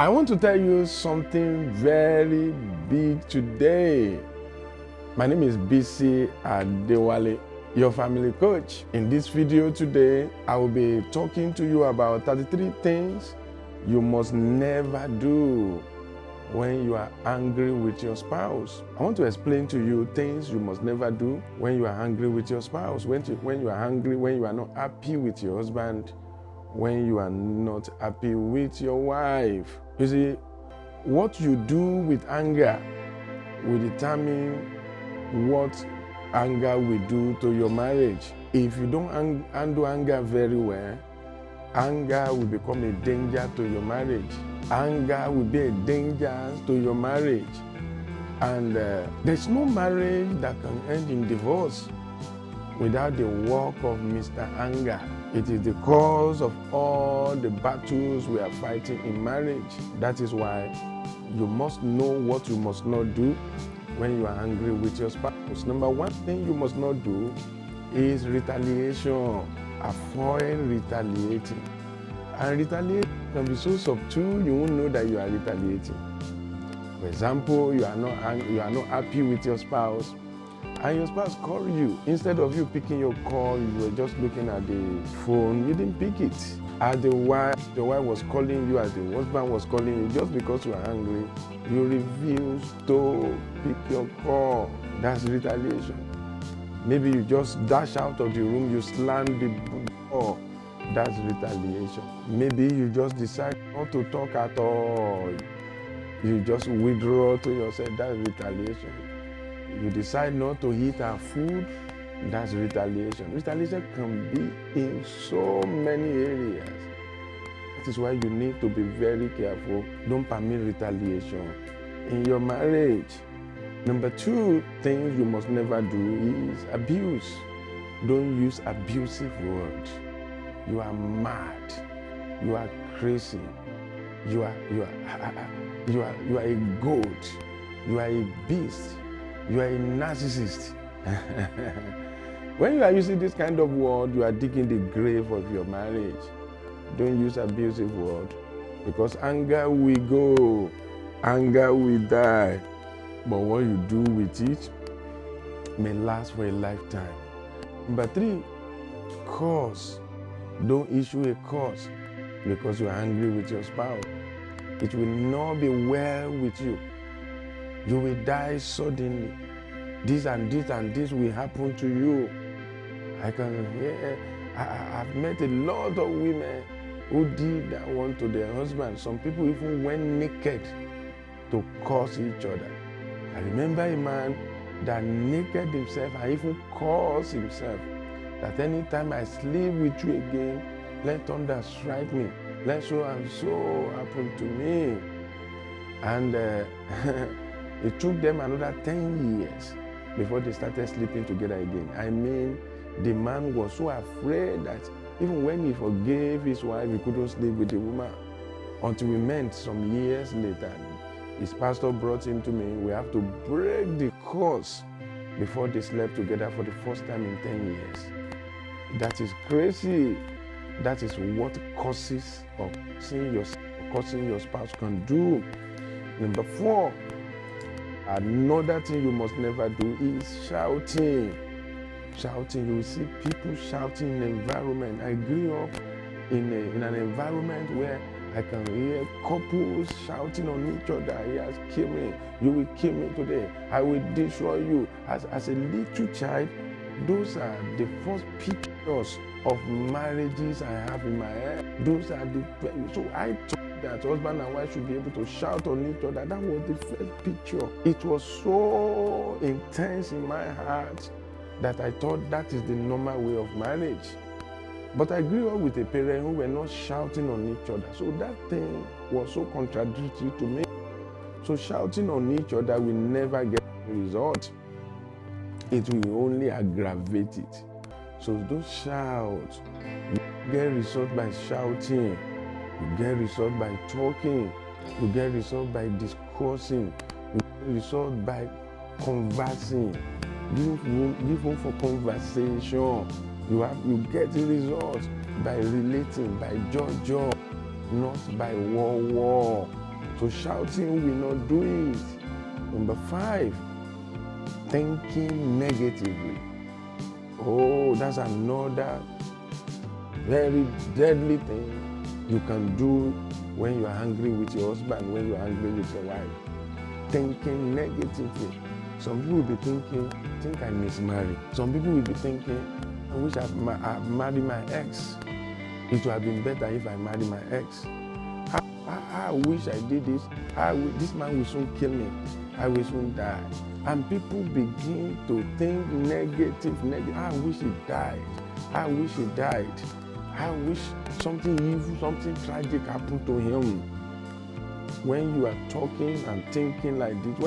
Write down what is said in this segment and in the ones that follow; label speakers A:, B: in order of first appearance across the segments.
A: I want to tell you something very big today. My name is Bisi Adewale, your family coach. In this video today, I will be talking to you about 33 things you must never do when you are angry with your spouse. I want to explain to you things you must never do when you are angry with your spouse, when you are angry, when you are not happy with your husband, when you are not happy with your wife. You see, what you do with anger will determine what anger will do to your marriage. If you don't handle anger very well, anger will become a danger to your marriage. Anger will be a danger to your marriage. And there's no marriage that can end in divorce without the work of Mr. Anger. It is the cause of all the battles we are fighting in marriage. That is why you must know what you must not do when you are angry with your spouse. Number one thing you must not do is retaliation. Avoid retaliating. And retaliation can be so subtle you won't know that you are retaliating. For example, you are not happy with your spouse, and your spouse called you. Instead of you picking your call, you were just looking at the phone. You didn't pick it. As the wife was calling you, as the husband was calling you, just because you are angry, you refused to pick your call. That's retaliation. Maybe you just dash out of the room, you slam the door. That's retaliation. Maybe you just decide not to talk at all. You just withdraw to yourself. That's retaliation. You decide not to eat our food. That's retaliation. Retaliation can be in so many areas. That is why you need to be very careful. Don't permit retaliation in your marriage. Number two things you must never do is abuse. Don't use abusive words. You are mad. You are crazy. You are a goat. You are a beast. You are a narcissist. When you are using this kind of word, you are digging the grave of your marriage. Don't use abusive word, because anger will go, anger will die. But what you do with it may last for a lifetime. Number three, curse. Don't issue a curse because you are angry with your spouse. It will not be well with you. You will die suddenly. This and this and this will happen to you. I've met a lot of women who did that one to their husband. Some people even went naked to curse each other. I remember a man that naked himself and even cursed himself, that anytime I sleep with you again, let thunder strike me. Let so and so happen to me. And it took them another 10 years before they started sleeping together again. I mean, the man was so afraid that even when he forgave his wife, he couldn't sleep with the woman. Until we met some years later, his pastor brought him to me. We have to break the curse before they slept together for the first time in 10 years. That is crazy. That is what causes of cursing your spouse can do. Number four, another thing you must never do is shouting. Shouting. You will see people shouting in an environment. I grew up in an environment where I can hear couples shouting on each other. He has killed me. You will kill me today. I will destroy you. As a little child, those are the first pictures of marriages I have in my head. So I thought that husband and wife should be able to shout on each other. That was the first picture. It was so intense in my heart that I thought that is the normal way of marriage. But I grew up with a parent who were not shouting on each other. So that thing was so contradictory to me. So shouting on each other will never get a result. It will only aggravate it. So don't shout. You get result by shouting. You get result by talking. You get result by discussing. You get result by conversing. Give room for conversation. You get the results by relating, by joy, not by war. So shouting will not do it. Number 5, thinking negatively. Oh, that's another very deadly thing you can do when you are angry with your husband, when you are angry with your wife. Thinking negatively. Some people will be thinking, think I mismarried. Some people will be thinking, I wish I've married my ex. It would have been better if I married my ex. I wish I did this. This man will soon kill me. I will soon die. And people begin to think negative. I wish he died. I wish he died. I wish something evil, something tragic happened to him. When you are talking and thinking like this,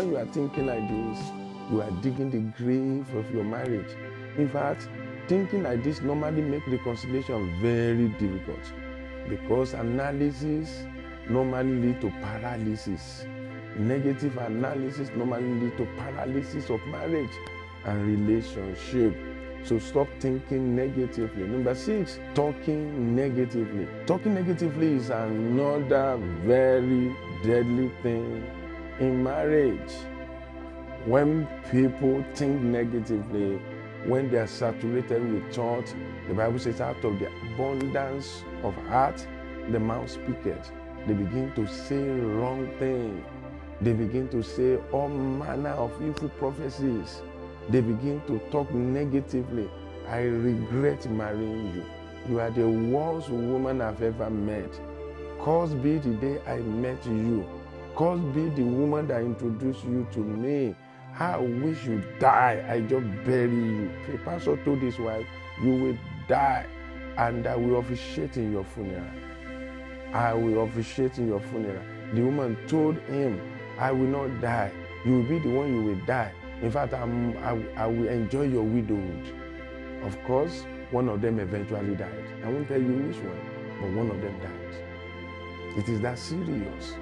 A: you are digging the grave of your marriage. In fact, thinking like this normally makes reconciliation very difficult, because analysis normally leads to paralysis. Negative analysis normally leads to paralysis of marriage and relationship. So stop thinking negatively. Number 6, talking negatively. Talking negatively is another very deadly thing in marriage. When people think negatively, when they are saturated with thought, the Bible says, out of the abundance of heart, the mouth speaketh. They begin to say wrong things. They begin to say all manner of evil prophecies. They begin to talk negatively. I regret marrying you. You are the worst woman I've ever met. Cursed be the day I met you. Cursed be the woman that introduced you to me. I wish you die. I just bury you. The pastor told his wife, you will die, and I will officiate in your funeral. I will officiate in your funeral. The woman told him, I will not die. You will be the one you will die. In fact, I will enjoy your widowhood. Of course, one of them eventually died. I won't tell you which one, but one of them died. It is that serious.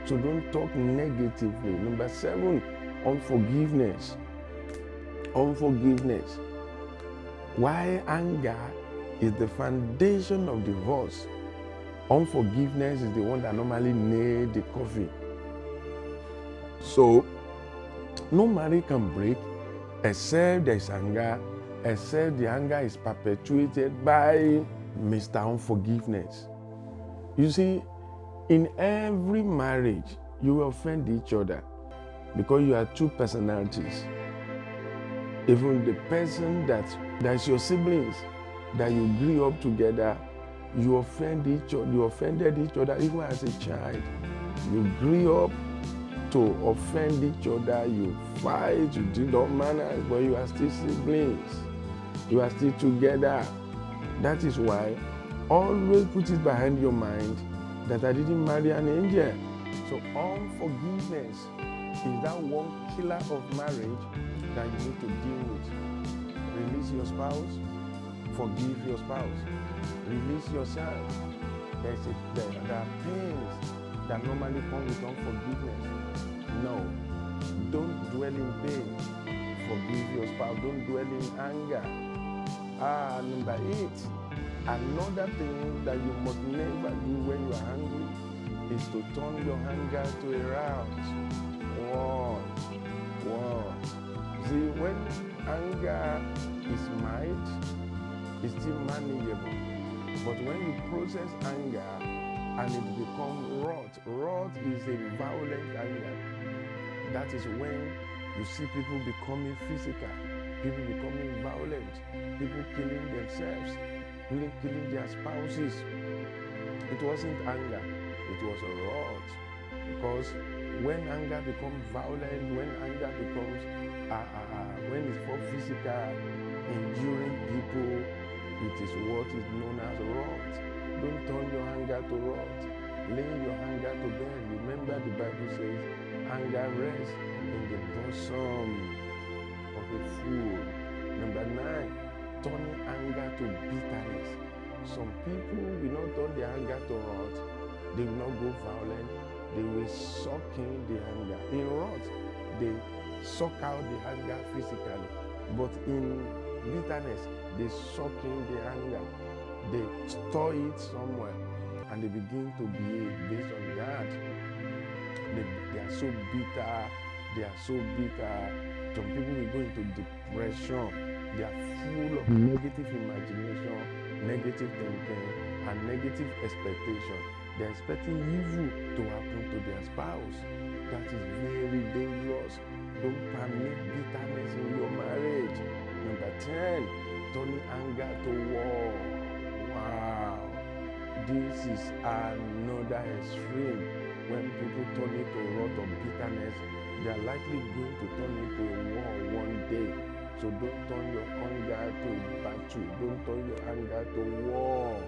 A: So don't talk negatively. Number 7, unforgiveness. Unforgiveness. Why anger is the foundation of divorce, unforgiveness is the one that normally nails the coffin. So, no marriage can break except there is anger, except the anger is perpetuated by Mr. Unforgiveness. You see, in every marriage, you will offend each other because you are two personalities. Even the person that's your siblings, that you grew up together, you offended each other even as a child. You grew up to offend each other, you fight, you did all manners, but you are still siblings. You are still together. That is why always put it behind your mind that I didn't marry an angel. So unforgiveness is that one killer of marriage that you need to deal with. Release your spouse, forgive your spouse. Release yourself. There are pains that normally come with unforgiveness. No, don't dwell in pain. Forgive your spouse. Don't dwell in anger. Number 8, another thing that you must never do when you are angry is to turn your anger to a rout. See, when anger is mild, it's still manageable. But when you process anger and it becomes wrath is a violent anger. That is when you see people becoming physical, people becoming violent, people killing themselves, people killing their spouses. It wasn't anger, it was a wrath. Because when anger becomes violent, when anger becomes, when it's for physical, injuring people, it is what is known as wrath. Don't turn your anger to wrath. Lay your anger to bed. Remember the Bible says, anger rests in the bosom of a fool. Number 9, turning anger to bitterness. Some people will not turn their anger to wrath. They will not go violent. They will suck in the anger. In wrath, they suck out the anger physically. But in bitterness, they suck in the anger. They store it somewhere and they begin to behave based on that. They are so bitter. They are so bitter. Some people will go into depression. They are full of negative imagination, negative thinking, and negative expectation. They're expecting evil to happen to their spouse. That is very dangerous. Don't permit bitterness in your marriage. Number 10, turning anger to war. Wow. This is another extreme. When people turn into a lot of bitterness, they are likely going to turn into a war one day. So don't turn your anger to a battle. Don't turn your anger to war.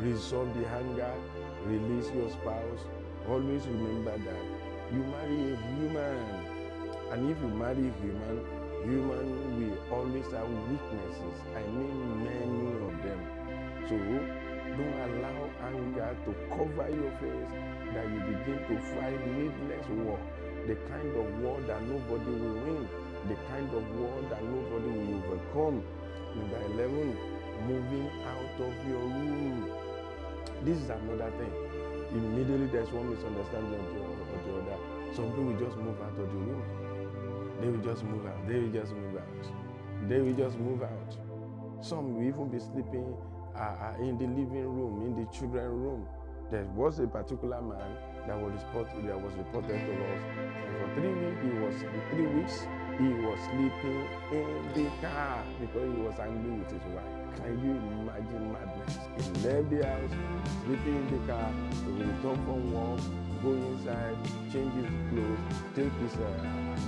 A: Resolve the anger. Release your spouse. Always remember that you marry a human. And if you marry a human will always have weaknesses. I mean many of them. So don't allow anger to cover your face, that you begin to fight needless war. The kind of war that nobody will win. The kind of war that nobody will overcome. Number 11, moving out of your room. This is another thing. Immediately there's one misunderstanding of the other. Some people will just move out of the room. They will just move out. They will just move out. They will just move out. Some will even be sleeping in the living room, in the children's room. There was a particular man that was reported to us. And for 3 weeks, he was sleeping in the car because he was angry with his wife. Can you imagine madness? He left the house, sleeping in the car, he will return from work, go inside, change his clothes, take his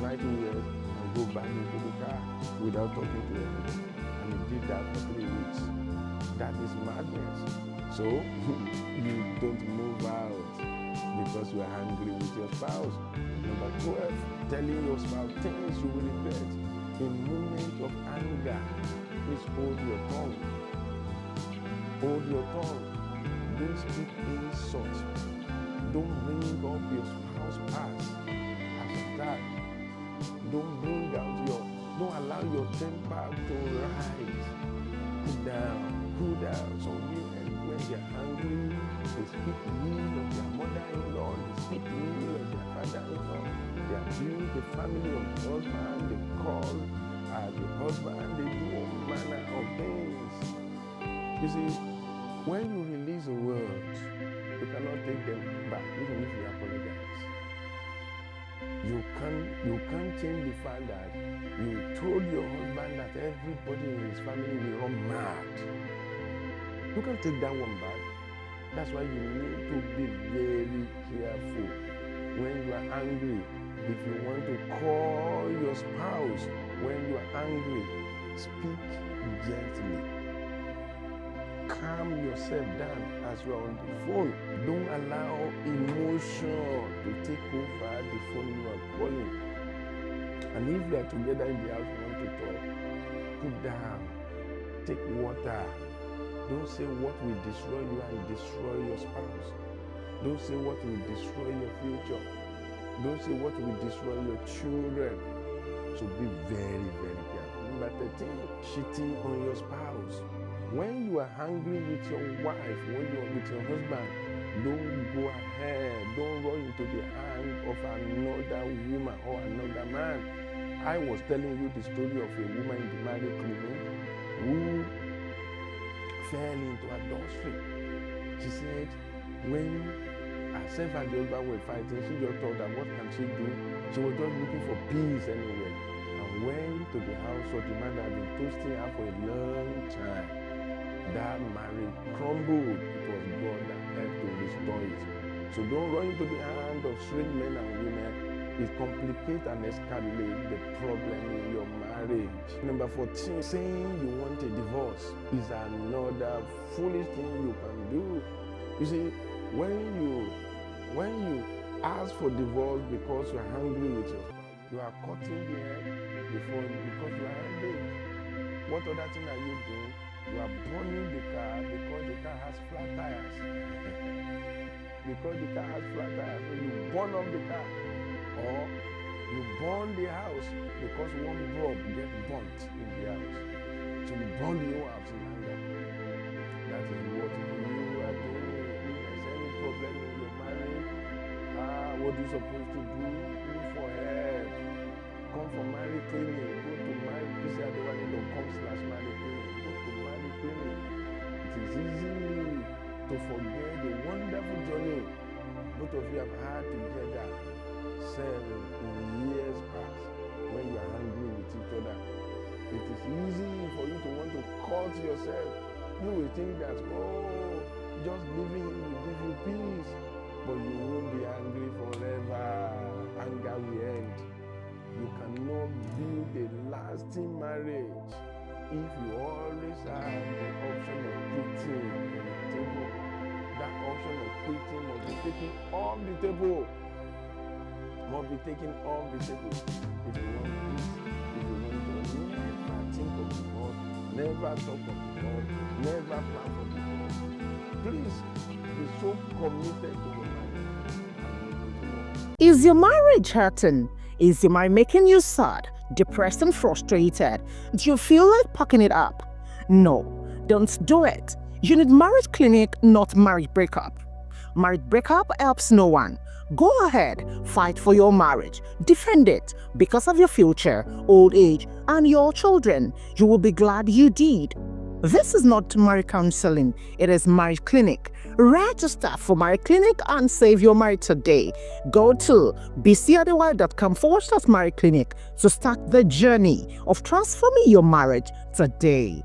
A: night wears, and go back into the car without talking to anyone. And he did that for 3 weeks. That is madness. So you don't move out because you are angry with your spouse. Number 12, telling your spouse things you will regret. In moments of anger, please hold your tongue. Hold your tongue. Don't speak insults. Don't bring up your spouse's past as attack. Don't allow your temper to rise. Cool down. Some women, when they're angry, they speak ill of their mother-in-law, they speak ill of their father-in-law, they abuse the family of the husband, they call the husband, they do all manner of things. You see, when you release a word, you cannot take them back, even if you apologize. You can't change the fact that you told your husband that everybody in his family will run mad. You can't take that one back. That's why you need to be very careful when you are angry. If you want to call your spouse when you are angry, speak gently. Calm yourself down as you are on the phone. Don't allow emotion to take over the phone you are calling. And if you are together in the house, you want to talk, put down, take water. Don't say what will destroy you and destroy your spouse. Don't say what will destroy your future. Don't say what will destroy your children. So be very, very careful. Number 13, cheating on your spouse. When you are angry with your wife, when you are with your husband, don't go ahead. Don't run into the hand of another woman or another man. I was telling you the story of a woman in the marriage clinic who fell into adultery. She said when herself and the husband were fighting, she just thought that what can she do? She was just looking for peace anywhere. And went to the house of the man that had been toasting her for a long time. That marriage crumbled. It was God that helped to restore it. So don't run into the hand of strange men and women. It complicates and escalates the problem in your marriage. Number 14, saying you want a divorce is another foolish thing you can do. You see, when you ask for divorce because you are angry with your spouse, you are cutting the head because you are angry. What other thing are you doing? You are burning the car because the car has flat tires. Because the car has flat tires, so you burn up the car. Or you burn the house because one bulb gets burnt in the house. So you burn the whole house in anger. That is what you are doing. If there's any problem in your marriage, What are you supposed to do? Look for help. Come for marriage clinic. Go to bisiadewale.com/marriage clinic. Go to marriage clinic. It is easy to forget the wonderful journey both of you have had together in years past when you are angry with each other. It is easy for you to want to cut yourself. You will think that, just living will give you peace, but you won't be angry forever. Anger will end. You cannot build a lasting marriage if you always have the option of quitting on the table. That option of quitting must be taken off the table. Must be taken off the table. If you want peace, if you want to never think of the Lord, never talk of the Lord, never plan for the Lord. Please be so committed to your marriage.
B: Is your marriage hurting? Is your marriage making you sad, depressed, and frustrated? Do you feel like packing it up? No, don't do it. You need marriage clinic, not marriage breakup. Marriage breakup helps no one. Go ahead, fight for your marriage, defend it because of your future, old age, and your children. You will be glad you did. This is not marriage counseling, it is marriage clinic. Register for marriage clinic and save your marriage today. Go to bisiadewale.com/marriage clinic to start the journey of transforming your marriage today.